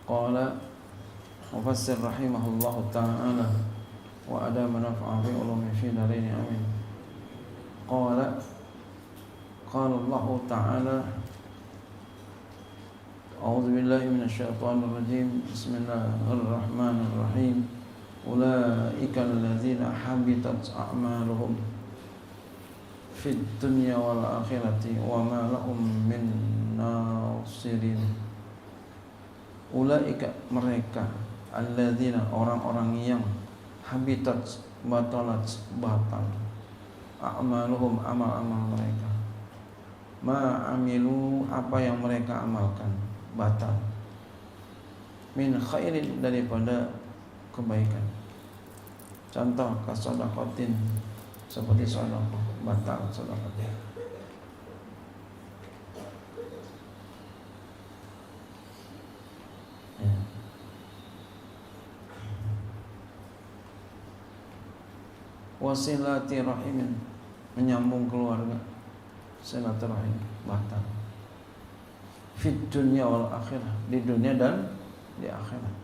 Qala mufassir rahimahullahu ta'ala wa adama naf'a fi ulumi fi daraini amin. Qala Allah ta'ala a'udzu billahi minasyaitonir rajim. Bismillahirrahmanirrahim. Ulaika alladzina habitat a'maluhum fid dunya wal akhirati wa ma lahum min nasirin. Ulaika mereka alladzina orang-orang yang habitat batalat batal a'maluhum amal-amal mereka, ma amilu apa yang mereka amalkan batal, min khairin daripada kebaikan. Contoh kasodaqatin seperti sedekah batal sedekah. Wasilati rahimin menyambung keluarga, silaturahim batal. Fid dunya wal akhirah, di dunia dan di akhirat.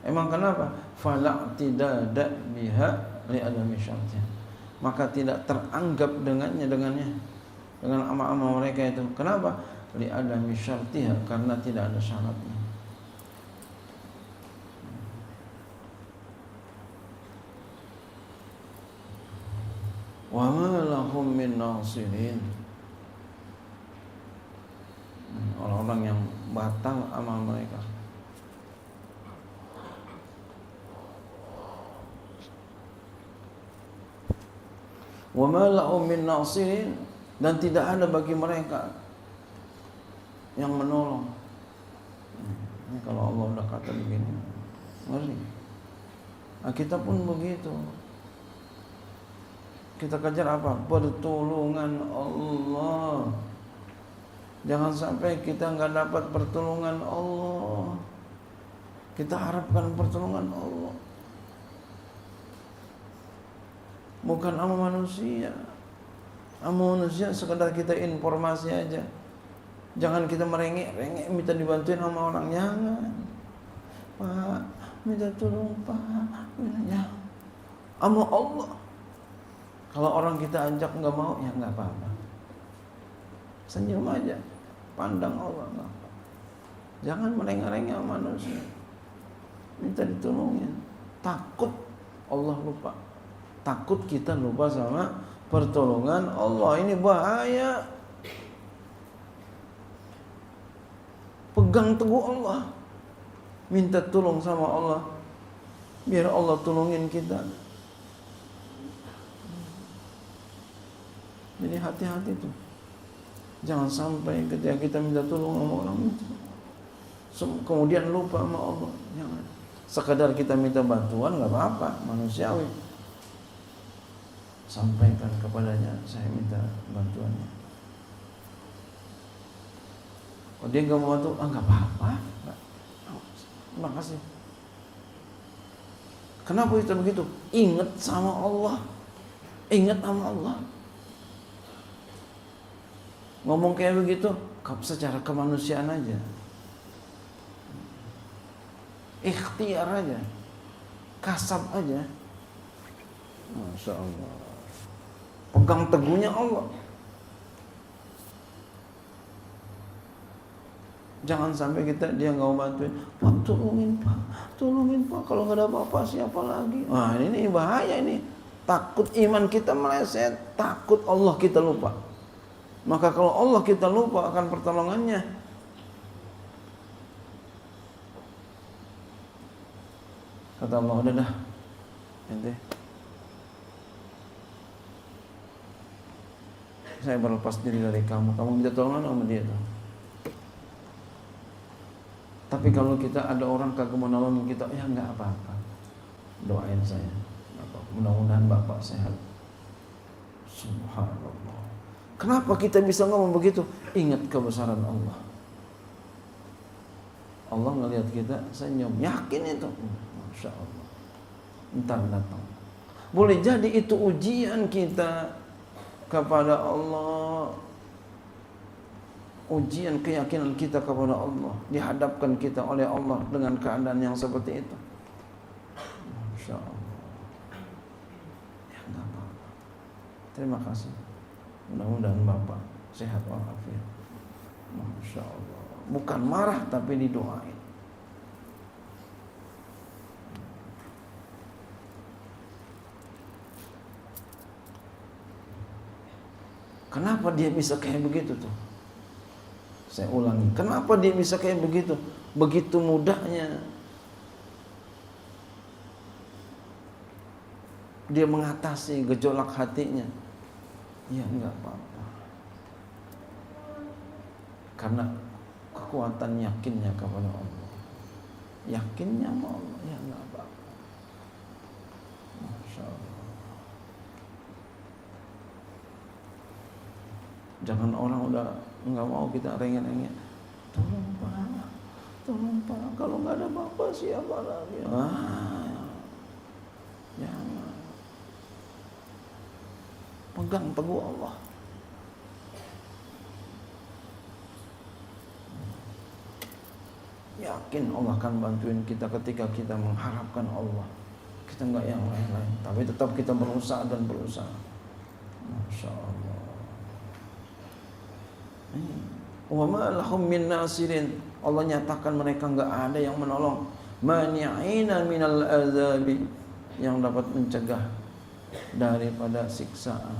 Emang kenapa? Fala tidak biha li adami syartnya. Maka tidak teranggap dengan amal-amal mereka itu. Kenapa? Li adami syartiha, karena tidak ada syaratnya. Wa ma lahum min nasirin. Orang-orang yang batal amal mereka. Wa ma lahum min nasirin, dan tidak ada bagi mereka yang menolong. Ini kalau Allah udah kata begini, ngeri. Nah, kita pun begitu. Kita kejar apa? Pertolongan Allah. Jangan sampai kita nggak dapat pertolongan Allah. Kita harapkan pertolongan Allah, bukan sama manusia. Sama manusia sekedar kita informasi aja. Jangan kita merengek-rengek minta dibantuin sama orang. Jangan. Pak, minta tolong Pak. Ya. Sama Allah. Kalau orang kita ajak nggak mau, ya nggak apa-apa. Senyum aja, pandang Allah. Nggak apa. Jangan merengek-rengek sama manusia. Minta ditolongin. Takut Allah lupa. Takut kita lupa sama pertolongan Allah. Ini bahaya. Pegang teguh Allah. Minta tolong sama Allah, biar Allah tolongin kita. Jadi hati-hati tuh. Jangan sampai ketika kita minta tolong sama orang itu kemudian lupa sama Allah. Jangan. Sekadar kita minta bantuan nggak apa-apa, manusiawi. Sampaikan kepadanya, saya minta bantuannya. Kalau dia nggak mau bantu, nggak apa-apa. Terima kasih. Kenapa kita begitu? Ingat sama Allah. Ingat sama Allah. Ngomong kayak begitu secara kemanusiaan aja, ikhtiar aja, kasab aja. Masya Allah. Pegang teguhnya Allah. Jangan sampai dia nggak mau bantuin. Pak, tolongin Pak. Kalau nggak ada apa-apa siapa lagi? Wah, ini bahaya ini. Takut iman kita meleset, takut Allah kita lupa. Maka kalau Allah kita lupa akan pertolongannya, kata Allah, udah dah, ente, saya berlepas diri dari kamu minta tolongan sama dia tuh. Tapi kalau kita ada orang kagak mau nolongin kita, ya nggak apa-apa, doain saya, mudah-mudahan bapak sehat. Subhanallah. Kenapa kita bisa ngomong begitu? Ingat kebesaran Allah. Allah ngelihat kita senyum, yakin itu. Masya Allah. Entar datang. Boleh jadi itu ujian kita kepada Allah ujian keyakinan kita kepada Allah, dihadapkan kita oleh Allah dengan keadaan yang seperti itu. Masya Allah. Ya enggak apa-apa. Terima kasih. Mudah-mudahan Bapak sehat walafiat. Masya Allah. Bukan marah tapi didoain. Kenapa dia bisa kayak begitu tuh? Saya ulangi, kenapa dia bisa kayak begitu? Begitu mudahnya dia mengatasi gejolak hatinya. Ya enggak apa-apa. Karena kekuatan yakinnya kepada Allah. Yakinnya sama Allah, ya enggak apa-apa. Masya Allah. Jangan orang udah enggak mau kita rengek-rengek. Tolong Pak, kalau nggak ada Bapak siapa lagi? Jangan. Pegang teguh Allah. Yakin Allah akan bantuin kita ketika kita mengharapkan Allah. Kita enggak yang lain-lain, tapi tetap kita berusaha dan berusaha. Masya Allah. Wa ma lahum min nasirin. Allah nyatakan mereka enggak ada yang menolong. Mani'ina minal azabi, yang dapat mencegah daripada siksaan.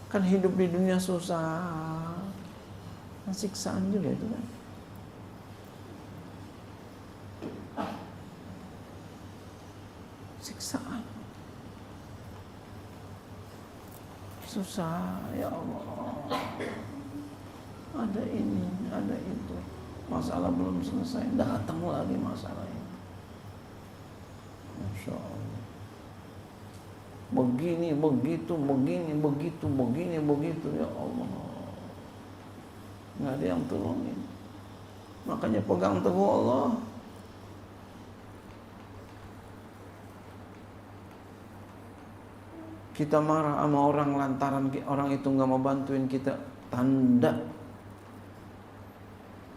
Kan hidup di dunia susah, siksaan juga itu kan. Siksaan susah, ya Allah. Ada ini, ada itu. Masalah belum selesai, datang lagi masalah itu. Masya Allah. Begini, begitu, ya Allah. Nggak ada yang tolongin. Makanya pegang teguh Allah. Kita marah sama orang lantaran orang itu nggak mau bantuin kita, tanda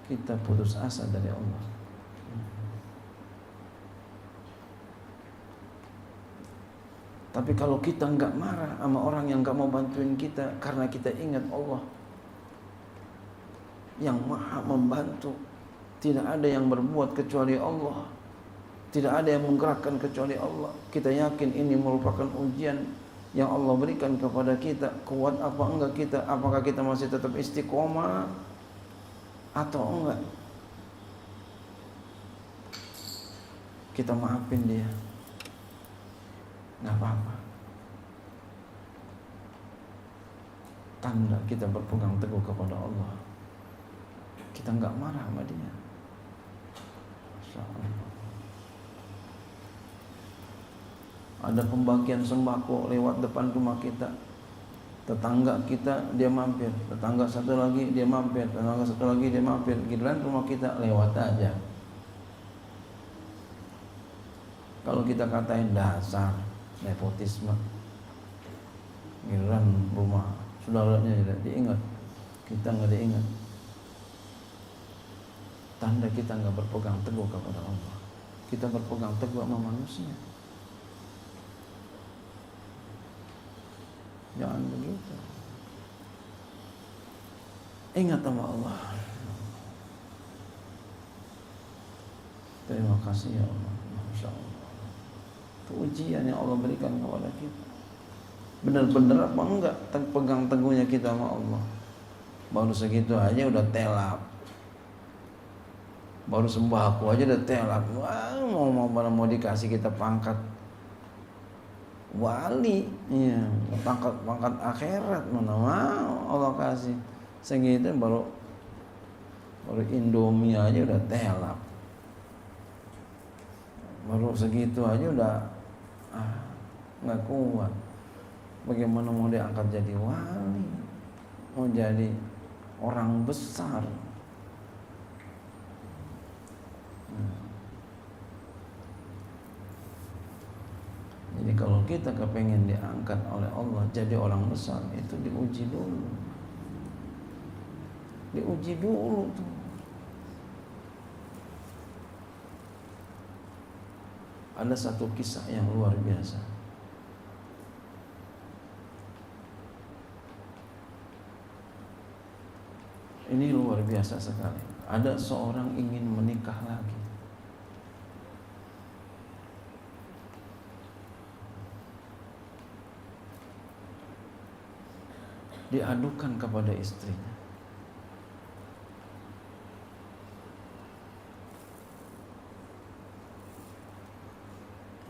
kita putus asa dari Allah. Tapi kalau kita nggak marah sama orang yang nggak mau bantuin kita karena kita ingat Allah yang maha membantu, tidak ada yang berbuat kecuali Allah, tidak ada yang menggerakkan kecuali Allah. Kita yakin ini merupakan ujian yang Allah berikan kepada kita. Kuat apa enggak kita? Apakah kita masih tetap istiqomah atau enggak? Kita maafin dia, nggak apa-apa. Tanda kita berpegang teguh kepada Allah. Kita nggak marah sama dia. Masya Allah. Ada pembagian sembako lewat depan rumah kita, tetangga kita dia mampir, tetangga satu lagi dia mampir, tetangga satu lagi dia mampir, giliran rumah kita lewat aja. Kalau kita katain dasar nepotisme, giliran rumah saudaranya tidak diingat, kita nggak diingat. Tanda kita nggak berpegang teguh kepada Allah. Kita berpegang teguh sama manusia. Jangan begitu. Ingat sama Allah. Terima kasih ya Allah. Masya Allah. Itu ujian yang Allah berikan kepada kita. Benar-benar apa enggak pegang teguhnya kita sama Allah. Baru segitu aja udah telap. Baru sembako aja udah telap. Wah, mau dikasih kita pangkat wali, ya, pangkat akhirat, mana mau Allah kasih. Segitu baru Indomie aja udah telap. Baru segitu aja udah nggak kuat. Bagaimana mau diangkat jadi wali, mau jadi orang besar? Jadi kalau kita kepengen diangkat oleh Allah jadi orang besar, itu diuji dulu. Diuji dulu tuh. Ada satu kisah yang luar biasa. Ini luar biasa sekali. Ada seorang ingin menikah lagi. Diadukan kepada istrinya.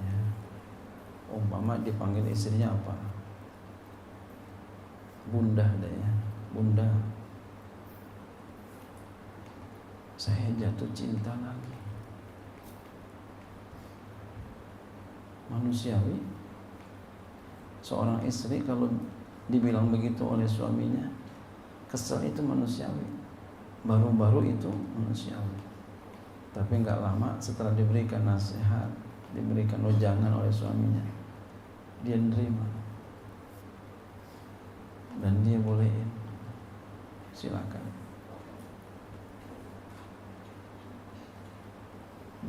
Ya. Umpama dipanggil istrinya apa? Bunda deh ya. Bunda, saya jatuh cinta lagi. Manusiawi, seorang istri kalau dibilang begitu oleh suaminya, kesel, itu manusiawi. Baru-baru itu manusiawi. Tapi nggak lama setelah diberikan nasihat, diberikan wejangan oleh suaminya, dia nerima dan dia bolehin, silakan.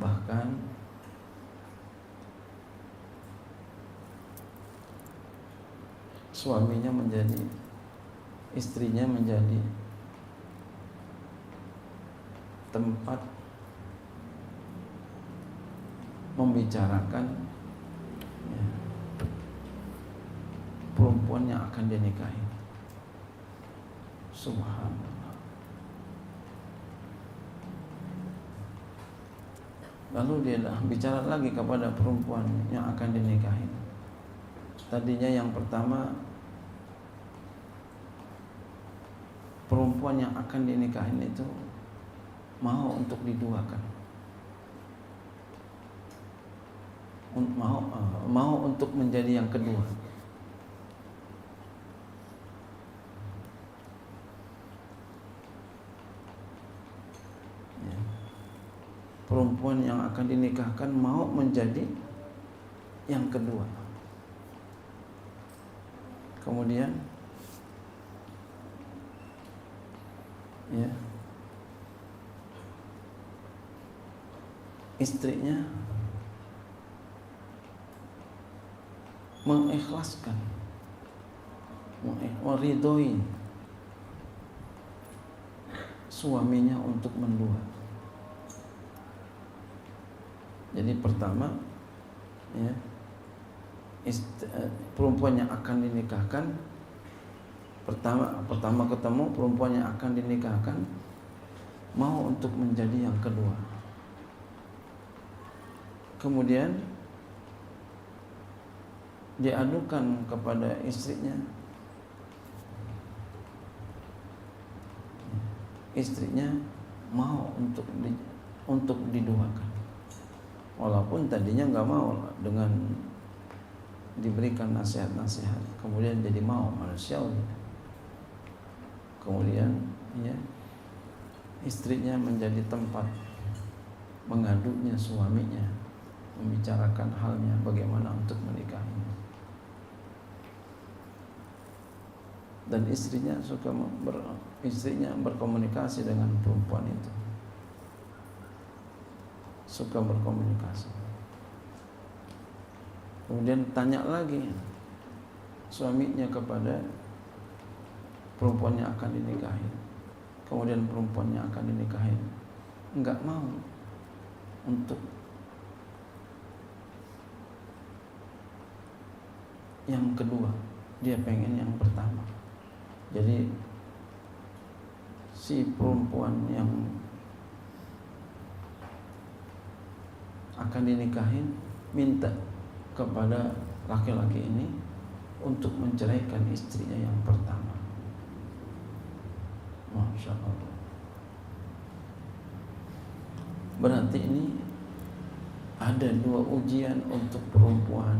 Bahkan suaminya menjadi, istrinya menjadi tempat membicarakan ya, perempuan yang akan dia nikahi. Subhanallah. Lalu dia bicara lagi kepada perempuan yang akan dinikahi. Tadinya yang pertama, perempuan yang akan dinikahin itu mau untuk diduakan, mau untuk menjadi yang kedua. Ya. Perempuan yang akan dinikahkan mau menjadi yang kedua. Kemudian ya, istrinya mengikhlaskan, meridhoi suaminya untuk mendua. Jadi pertama ya, perempuan yang akan dinikahkan, pertama ketemu perempuan yang akan dinikahkan mau untuk menjadi yang kedua. Kemudian diadukan kepada istrinya, istrinya mau untuk diduakan, walaupun tadinya nggak mau dengan diberikan nasihat-nasihat, kemudian jadi mau, manusiawi. Kemudian ya, istrinya menjadi tempat mengadunya suaminya, membicarakan halnya bagaimana untuk menikahinya. Dan istrinya berkomunikasi dengan perempuan itu, suka berkomunikasi. Kemudian tanya lagi suaminya kepada perempuan yang akan dinikahi. Kemudian perempuan yang akan dinikahi enggak mau untuk yang kedua, dia pengen yang pertama. Jadi si perempuan yang akan dinikahin minta kepada laki-laki ini untuk menceraikan istrinya yang pertama. Masya Allah. Berarti ini ada dua ujian untuk perempuan,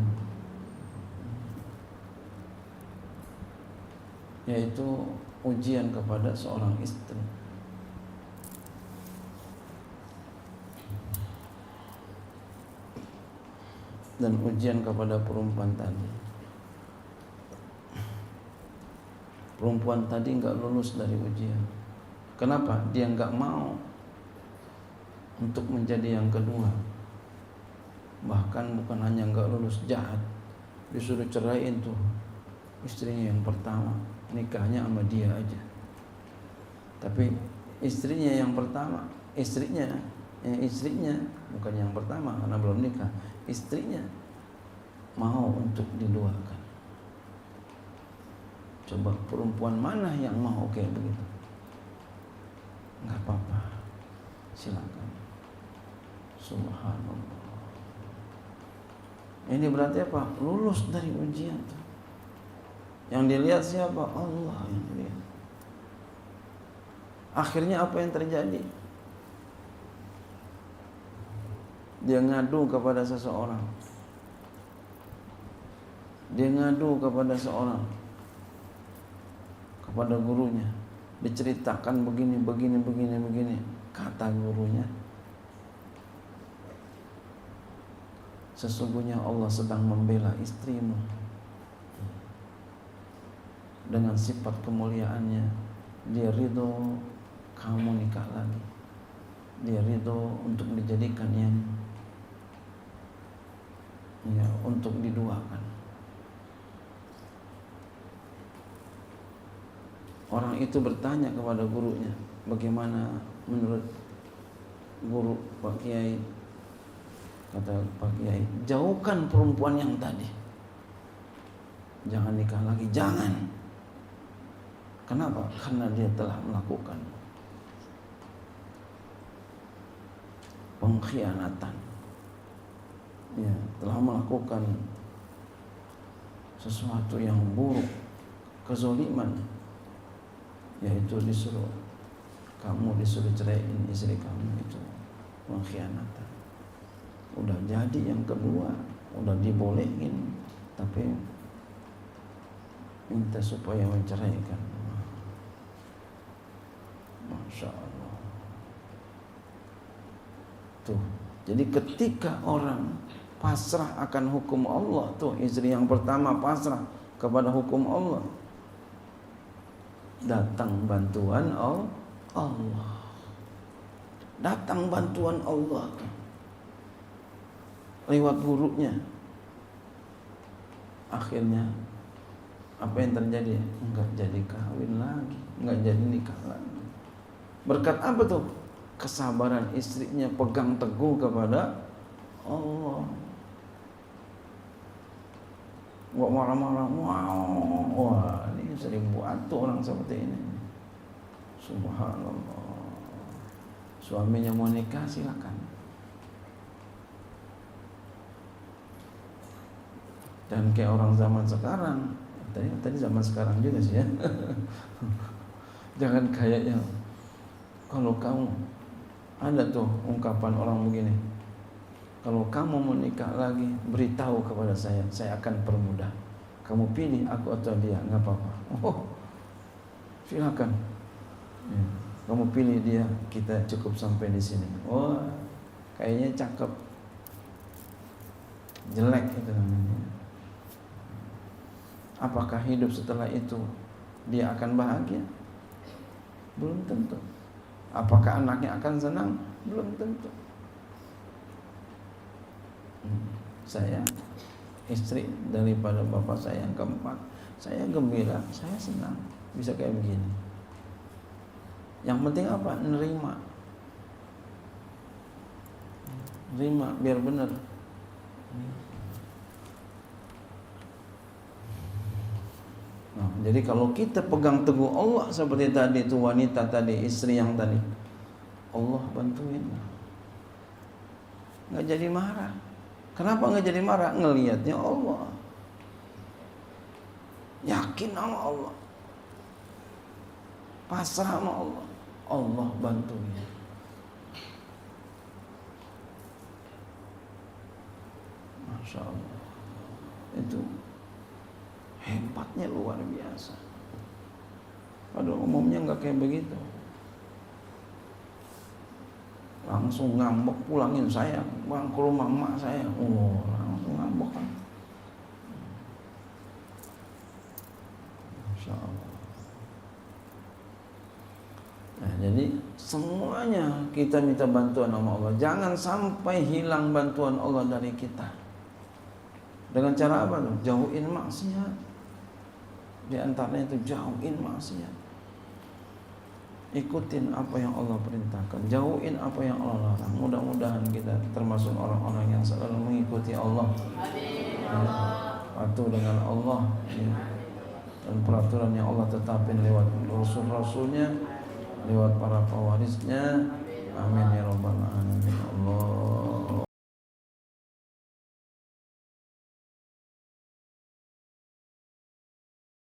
yaitu ujian kepada seorang istri. dan ujian kepada perempuan tadi. Perempuan tadi enggak lulus dari ujian. Kenapa? Dia enggak mau untuk menjadi yang kedua. Bahkan bukan hanya enggak lulus, jahat. Disuruh ceraiin tuh istrinya yang pertama, nikahnya sama dia aja. Tapi istrinya yang pertama, istrinya bukan yang pertama karena belum nikah, istrinya mau untuk diduakan. Coba perempuan mana yang mau kayak begitu? Enggak apa-apa, silakan. Subhanallah. Ini berarti apa? Lulus dari ujian tuh. Yang dilihat siapa? Allah yang dilihat. Akhirnya apa yang terjadi? Dia ngadu kepada seseorang. Dia ngadu kepada seorang, kepada gurunya. Diceritakan begini. Kata gurunya, sesungguhnya Allah sedang membela istrimu dengan sifat kemuliaannya. Dia ridho kamu nikah lagi. Dia ridho untuk dijadikan yang untuk diduakan. Orang itu bertanya kepada gurunya, bagaimana menurut guru Pak Kiai? Kata Pak Kiai, jauhkan perempuan yang tadi, jangan nikah lagi, jangan. Kenapa? Karena dia telah melakukan pengkhianatan, telah melakukan sesuatu yang buruk, kezaliman, yaitu kamu disuruh ceraiin istri kamu, itu pengkhianatan. Udah jadi yang kedua, udah dibolehin, tapi minta supaya menceraikan. Masya Allah. Tuh, jadi ketika orang pasrah akan hukum Allah, tuh istri yang pertama pasrah kepada hukum Allah, datang bantuan Allah. Datang bantuan Allah lewat gurunya. Akhirnya apa yang terjadi? Enggak jadi kawin lagi, enggak jadi nikah lagi. Berkat apa tuh? Kesabaran istrinya, pegang teguh kepada Allah. Enggak marah-marah. Wah, ini sering buat tuh orang seperti ini. Subhanallah. Suaminya mau nikah, silakan. Dan kayak orang zaman sekarang, tadi zaman sekarang juga sih ya. Jangan kayaknya, kalau kamu, ada tuh ungkapan orang begini, kalau kamu mau nikah lagi, beritahu kepada saya akan permudah. Kamu pilih aku atau dia, nggak apa-apa. Oh, silakan. Kamu pilih dia, kita cukup sampai di sini. Oh, kayaknya cakep, jelek itu namanya. Apakah hidup setelah itu dia akan bahagia? Belum tentu. Apakah anaknya akan senang? Belum tentu. Saya istri daripada bapak saya yang keempat, saya gembira, saya senang bisa kayak begini. Yang penting apa? Nerima biar benar. Nah, jadi kalau kita pegang teguh Allah seperti tadi itu wanita tadi, istri yang tadi, Allah bantuin. Nggak jadi marah. Kenapa nggak jadi marah? Ngelihatnya Allah, yakin sama Allah, pasrah sama Allah, Allah bantuin. Masya Allah, itu hebatnya luar biasa. Padahal umumnya nggak kayak begitu. Langsung ngambek, pulangin saya, bang ke rumah emak saya. Oh, langsung ngambek. bukan. Insyaallah. Nah, jadi semuanya kita minta bantuan sama Allah. Jangan sampai hilang bantuan Allah dari kita. Dengan cara apa tuh? Jauhin maksiat. Di antaranya itu jauhin maksiat. Ikutin apa yang Allah perintahkan, jauhin apa yang Allah larang. Mudah-mudahan kita termasuk orang-orang yang selalu mengikuti Allah. Ya, patuh dengan Allah, ya. Dan peraturan yang Allah tetapin lewat Rasul-Rasulnya, lewat para pewarisnya. Amin ya rabbal alamin. Allah